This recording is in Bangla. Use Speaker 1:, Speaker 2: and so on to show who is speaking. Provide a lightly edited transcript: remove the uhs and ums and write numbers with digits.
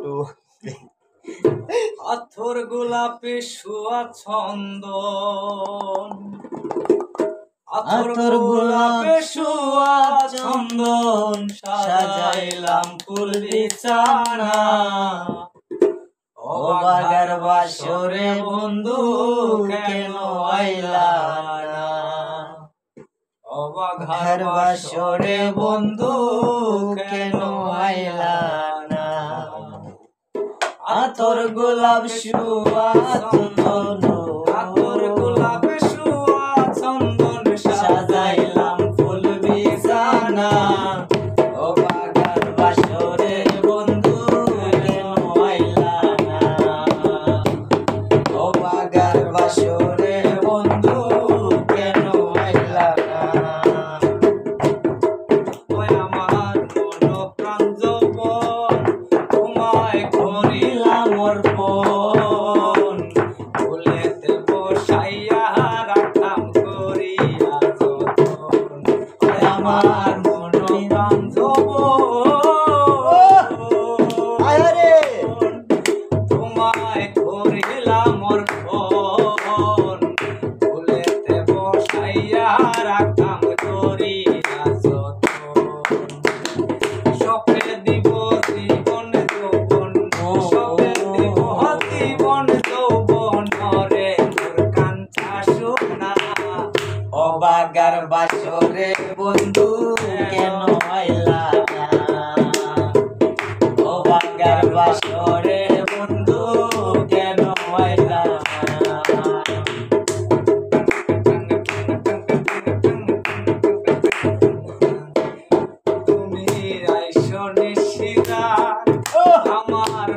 Speaker 1: একটু আতর গোলাপে শোয়া চন্দন, আতর গোলাপে শোয়া চন্দন, সাজাইলাম ফুল বিছানা। ও বাগার বাসরে বন্ধু কেন আইলা না? ও বাগার বাসরে বন্ধু কেন আইলা না? আতর গোলাপ শোয়া চন্দন, আতর গোলাপে শোয়া চন্দন, সাজাইলাম ফুল বিছানা। ও বাগার বাসরে বন্ধু কেন আইলা না? ও বাগার বাসরে বন্ধু কেন আইলা না? ওই আমার মন প্রাণ যৌবন তোমায় করিলাম অর্পণ, ফুলেতে বসাইয়া রাখতাম করিয়া যতন। ওই আমার মন প্রাণ যৌবন তোমায় করিলাম অর্পণ, ফুলেতে বসাইয়া রাখতাম করিয়া যতন। সপে দিব জীবন যৌবন, সপে দিব জীবন যৌবন, রে মোর কাঞ্চা সোনা। ও বাগার বাসরে বন্ধু কেন আইলা না? ও বাগার বাসরে বন্ধু কেন আইলা না? তুমি আইসো নিশিরাত আমার